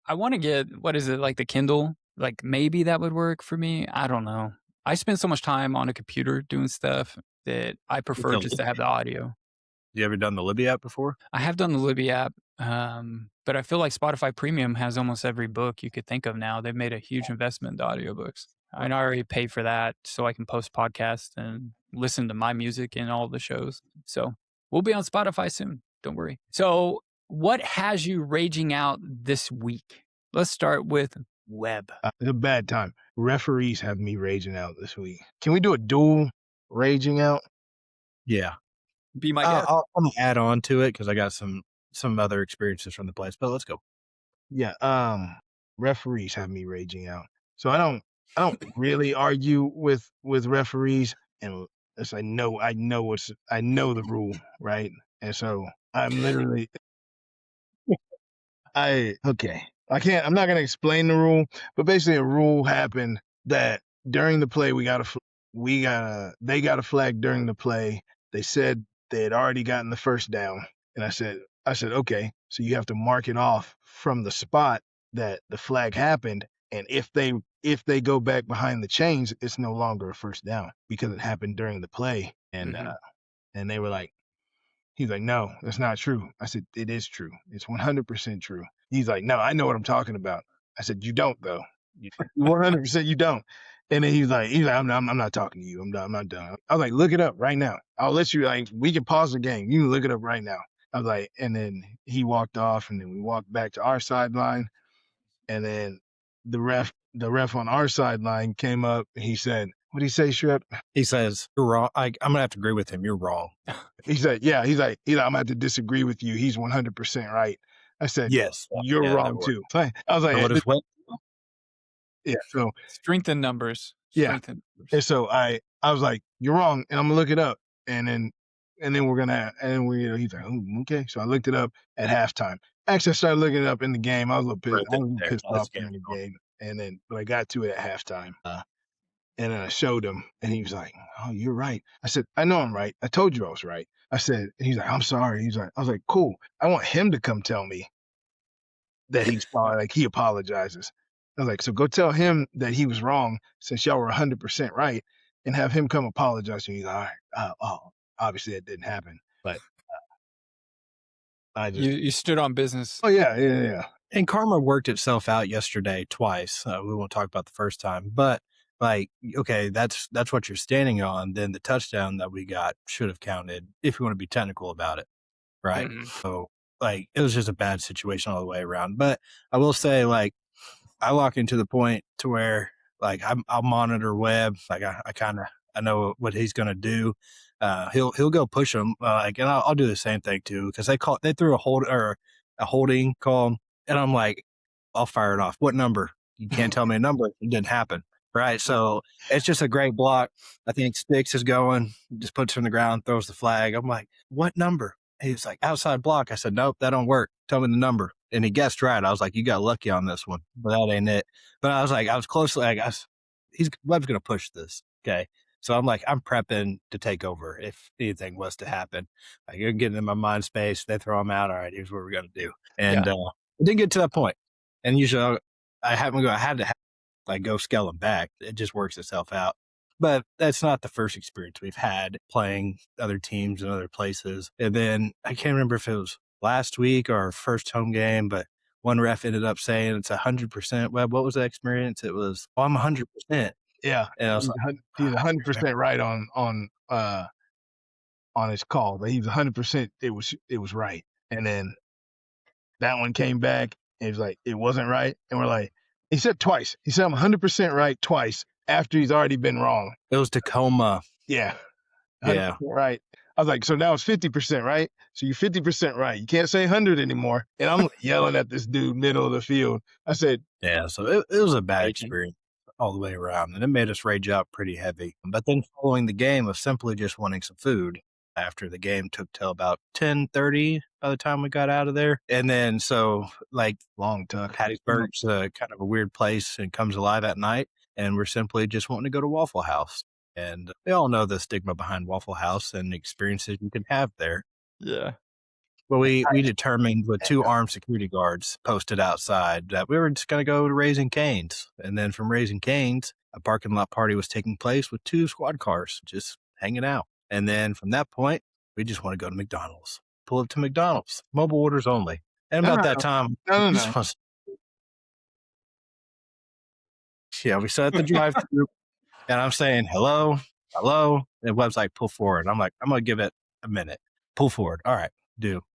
I want to get, what is it, like the Kindle? Like maybe that would work for me. I don't know. I spend so much time on a computer doing stuff that I prefer just to have the audio. You ever done the Libby app before? I have done the Libby app, but I feel like Spotify Premium has almost every book you could think of now. They've made a huge investment in audiobooks. I already pay for that so I can post podcasts and listen to my music and all the shows. So we'll be on Spotify soon. Don't worry. So what has you raging out this week? Let's start with Webb. It's a bad time. Referees have me raging out this week. Can we do a dual raging out? Yeah. Be my guest. I'm going to add on to it because I got some other experiences from the place, but let's go. Yeah. Referees have me raging out. So I don't really argue with referees, and as I know the rule, right? And so I'm literally, I'm not going to explain the rule, but basically a rule happened that during the play, they got a flag during the play. They said they had already gotten the first down. And I said, okay, so you have to mark it off from the spot that the flag happened. And if they go back behind the chains, it's no longer a first down because it happened during the play. And and they were like, he's like, no, that's not true. I said, it is true. It's 100% true. He's like, no, I know what I'm talking about. I said, you don't though. 100% you don't. And then he's like, I'm not talking to you. I'm not done. I was like, look it up right now. I'll let you, like, we can pause the game. You can look it up right now. I was like, and then he walked off, and then we walked back to our sideline. And then the ref on our sideline came up. And he said, what did he say, Schrep? He says, you're wrong. I'm going to have to agree with him. You're wrong. He said, yeah. He's like, I'm going to have to disagree with you. He's 100% right. I said, Yes. you're wrong too. I was like, what is what? Yeah. So strength in numbers. Yeah. Strength in numbers. And so I was like, you're wrong, and I'm gonna look it up. And then we're gonna, and we, he's like, oh, okay. So I looked it up at halftime. Actually, I started looking it up in the game. I was a little pissed, off during the game. And then, but I got to it at halftime. And then I showed him, and he was like, oh, you're right. I said, I know I'm right. I told you I was right. I said, he's like, I'm sorry. He's like, I was like, cool. I want him to come tell me that he's sorry, like he apologizes. I was like, so go tell him that he was wrong since y'all were 100% right, and have him come apologize to you. He's like, all right, obviously that didn't happen, but I just You stood on business. Oh yeah. And karma worked itself out yesterday twice. We won't talk about the first time, but like, okay, that's what you're standing on. Then the touchdown that we got should have counted if you want to be technical about it, right? Mhm. So like, it was just a bad situation all the way around. But I will say, like, I lock into the point to where, like, I'll monitor Webb. Like, I know what he's going to do. He'll go push him. And I'll do the same thing too, because they threw a holding call, and I'm like, I'll fire it off. What number? You can't tell me a number. It didn't happen. Right. So it's just a great block. I think Sticks is going, just puts her on the ground, throws the flag. I'm like, what number? He was like, outside block. I said, nope, that don't work. Tell me the number. And he guessed right. I was like, you got lucky on this one, but that ain't it. But I was like, I was closely, like, Webb's going to push this. Okay. So I'm like, I'm prepping to take over if anything was to happen. Like, you're getting in my mind space. They throw them out. All right, here's what we're going to do. And it didn't get to that point. And usually I had to like go scale them back. It just works itself out. But that's not the first experience we've had playing other teams in other places. And then I can't remember if it was last week or our first home game, but one ref ended up saying it's 100%. Webb, what was that experience? It was, I'm 100%. Yeah. And I was he's 100% right on his call. But he was 100%. It was right. And then that one came back, and he was like, it wasn't right. And we're like, he said twice. He said, I'm 100% right twice after he's already been wrong. It was Tacoma. Yeah. Yeah. Right. I was like, so now it's 50%, right? So you're 50% right. You can't say 100 anymore. And I'm yelling at this dude middle of the field. I said, yeah. So it was a bad experience all the way around, and it made us rage out pretty heavy. But then following the game of simply just wanting some food after the game took till about 10:30 by the time we got out of there. And then, so like, long tuck. Hattiesburg's kind of a weird place and comes alive at night. And we're simply just wanting to go to Waffle House. And we all know the stigma behind Waffle House and the experiences you can have there. Yeah. Well, we determined with 2 armed security guards posted outside that we were just going to go to Raising Cane's. And then from Raising Cane's, a parking lot party was taking place with 2 squad cars just hanging out. And then from that point, we just want to go to McDonald's. Pull up to McDonald's, mobile orders only. And about that time, we sat at the drive-thru, and I'm saying, hello. And Webb's like, pull forward. I'm like, I'm going to give it a minute. Pull forward. All right,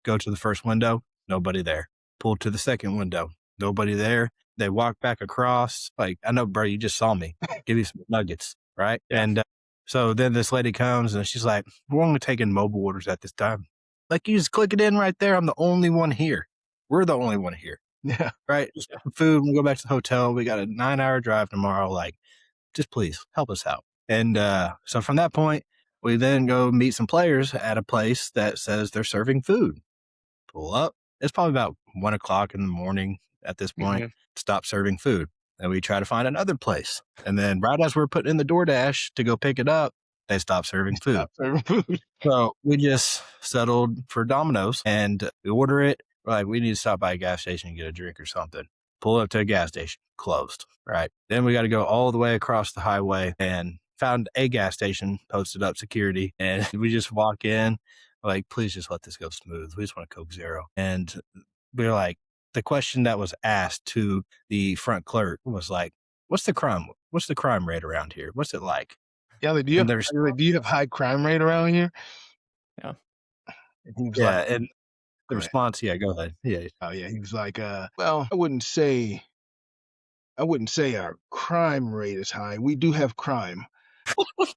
go to the first window. Nobody there. Pull to the second window. Nobody there. They walk back across. Like, I know, bro, you just saw me. Give you some nuggets, right? Yeah. And so then this lady comes, and she's like, we're only taking mobile orders at this time. Like, you just click it in right there. I'm the only one here. We're the only one here. Yeah. Right? Just get some food. We'll go back to the hotel. We got a 9-hour drive tomorrow. Like, just please help us out. And so from that point, we then go meet some players at a place that says they're serving food. Pull up. It's probably about 1 o'clock in the morning at this point. Mm-hmm. Stop serving food. And we try to find another place. And then right as we're putting in the DoorDash to go pick it up, they stop serving food. So we just settled for Domino's, and we order it. We're like, we need to stop by a gas station and get a drink or something. Pull up to a gas station, closed, right? Then we got to go all the way across the highway and found a gas station, posted up security, and we just walk in, like, please just let this go smooth. We just want a Coke Zero. And we're like, the question that was asked to the front clerk was like, what's the crime what's the crime rate around here? What's it like? Yeah, like, do And there's you have high crime rate around here? Yeah. And he was yeah, like, and the go ahead. response, yeah, go ahead. Yeah. Oh yeah, he was like, well, I wouldn't say our crime rate is high. We do have crime.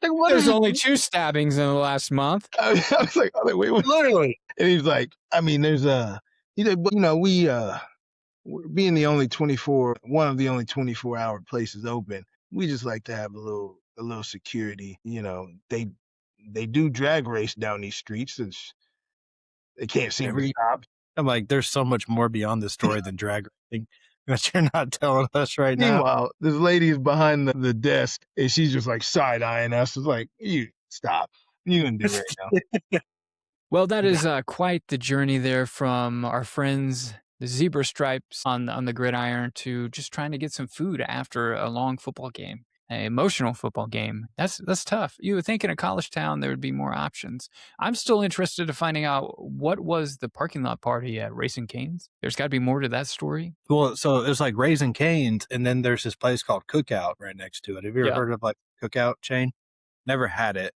There's only 2 stabbings in the last month. I was like, wait, what? Literally. And he's like, I mean, there's he said, but, we're being the only one of the only 24-hour places open. We just like to have a little security. They do drag race down these streets. They can't seem to stop. I'm like, there's so much more beyond the story than drag racing that you're not telling us right now. Meanwhile, this lady is behind the desk, and she's just like side-eyeing us. It's like, you stop. You can do it right now. Well, that is quite the journey there from our friends, the zebra stripes on the gridiron, to just trying to get some food after a long football game, an emotional football game. That's tough. You would think in a college town there would be more options. I'm still interested in finding out what was the parking lot party at Racing Cane's. There's got to be more to that story. Well, so it's like Raising Cane's, and then there's this place called Cookout right next to it. Have you ever heard of like Cookout chain? Never had it.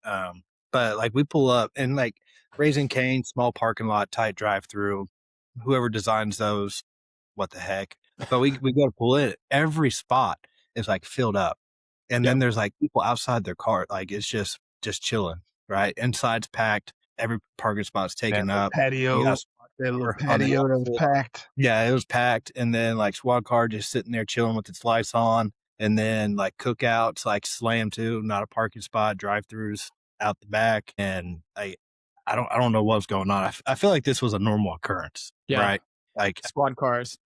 But like we pull up and like Raising Cane's, small parking lot, tight drive through. Whoever designs those, what the heck? But we go to pull in. Every spot is like filled up. And then there's like people outside their car. Like it's just chilling, right? Inside's packed. Every parking spot's taken up. Patio. That little patio that was packed. Yeah, it was packed. And then like squad car just sitting there chilling with its lights on. And then like Cookouts, like slam too, not a parking spot, drive-throughs out the back. And I don't know what's going on. I feel like this was a normal occurrence, right? Like squad cars.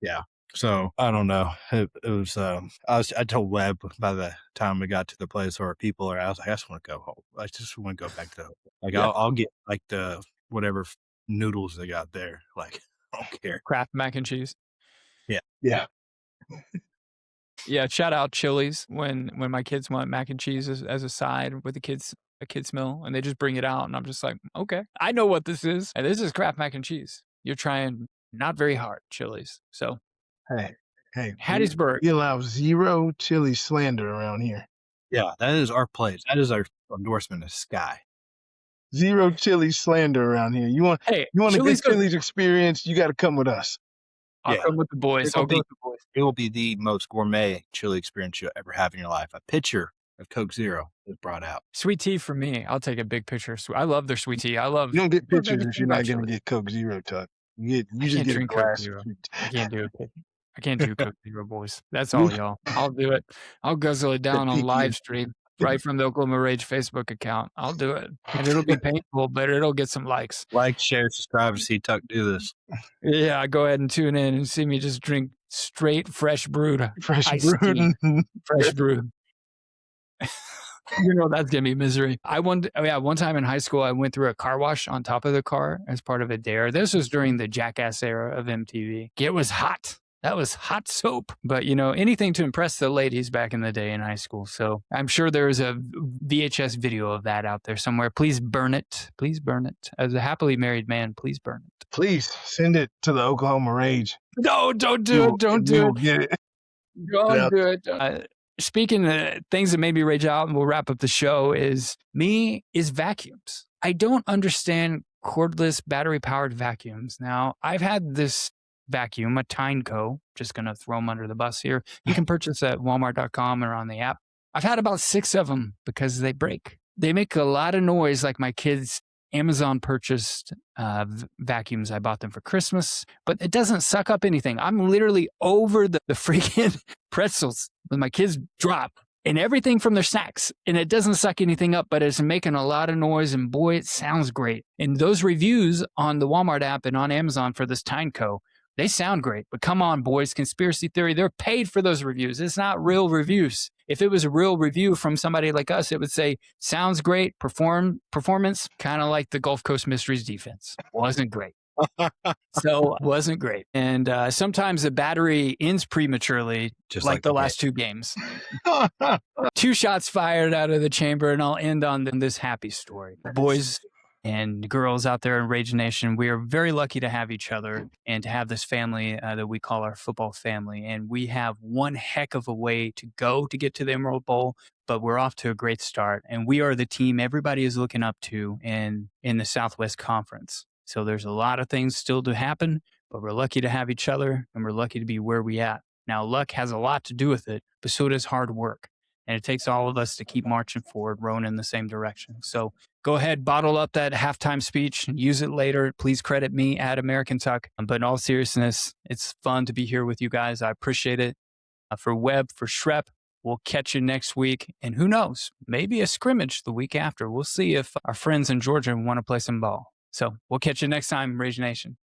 Yeah. So I don't know. It was. I told Webb by the time we got to the place where people are. I was like, I just want to go home. I just want to go back to like. I'll get like the whatever noodles they got there. Like I don't care. Kraft mac and cheese. Yeah. Yeah. Shout out Chili's when my kids want mac and cheese as a side with a kids meal, and they just bring it out, and I'm just like, okay, I know what this is, and this is Kraft mac and cheese. You're trying not very hard, Chili's. So. Hey, Hattiesburg. We allow zero chili slander around here. Yeah, that is our place. That is our endorsement of Sky. Zero chili slander around here. You want a good Chili's experience, you got to come with us. I'll come with the boys. It will be the most gourmet chili experience you'll ever have in your life. A pitcher of Coke Zero is brought out. Sweet tea for me. I'll take a big picture. I love their sweet tea. You don't get pictures if you're not going to get Coke Zero, Tuck. You just get a glass. I can't do it. I can't do Coke Zero, boys. That's all, y'all. I'll do it. I'll guzzle it down on live stream right from the Oklahoma Rage Facebook account. I'll do it. And it'll be painful, but it'll get some likes. Like, share, subscribe, and see Tuck do this. Yeah, go ahead and tune in and see me just drink straight fresh brewed. Fresh brewed. Fresh brewed. You know that's gonna be misery. One time in high school, I went through a car wash on top of the car as part of a dare. This was during the Jackass era of MTV. It was hot. That was hot soap. But, anything to impress the ladies back in the day in high school. So I'm sure there's a VHS video of that out there somewhere. Please burn it. Please burn it. As a happily married man, please burn it. Please send it to the Oklahoma Rage. No, don't do it. Don't do it. Get it. Don't do it. Speaking of things that made me rage out, and we'll wrap up the show, is vacuums. I don't understand cordless battery-powered vacuums. Now, I've had this vacuum, a Tyneco, just going to throw them under the bus here. You can purchase at walmart.com or on the app. I've had about 6 of them because they break. They make a lot of noise, like my kids' Amazon purchased vacuums. I bought them for Christmas, but it doesn't suck up anything. I'm literally over the freaking pretzels when my kids drop and everything from their snacks, and it doesn't suck anything up, but it's making a lot of noise, and boy, it sounds great. And those reviews on the Walmart app and on Amazon for this Tyneco, they sound great, but come on, boys, conspiracy theory, they're paid for those reviews. It's not real reviews. If it was a real review from somebody like us, it would say, sounds great, performance, kind of like the Gulf Coast Mysteries defense. Wasn't great. Wasn't great. And sometimes the battery ends prematurely, just like the last 2 games. 2 shots fired out of the chamber, and I'll end on this happy story. Boys, and girls out there in Rage Nation, we are very lucky to have each other and to have this family that we call our football family. And we have one heck of a way to go to get to the Emerald Bowl, but we're off to a great start. And we are the team everybody is looking up to in the Southwest Conference. So there's a lot of things still to happen, but we're lucky to have each other and we're lucky to be where we at. Now, luck has a lot to do with it, but so does hard work. And it takes all of us to keep marching forward, rowing in the same direction. So go ahead, bottle up that halftime speech, use it later. Please credit me at American Tuck. But in all seriousness, it's fun to be here with you guys. I appreciate it. For Webb, for Schrep, we'll catch you next week. And who knows, maybe a scrimmage the week after. We'll see if our friends in Georgia want to play some ball. So we'll catch you next time, Rage Nation.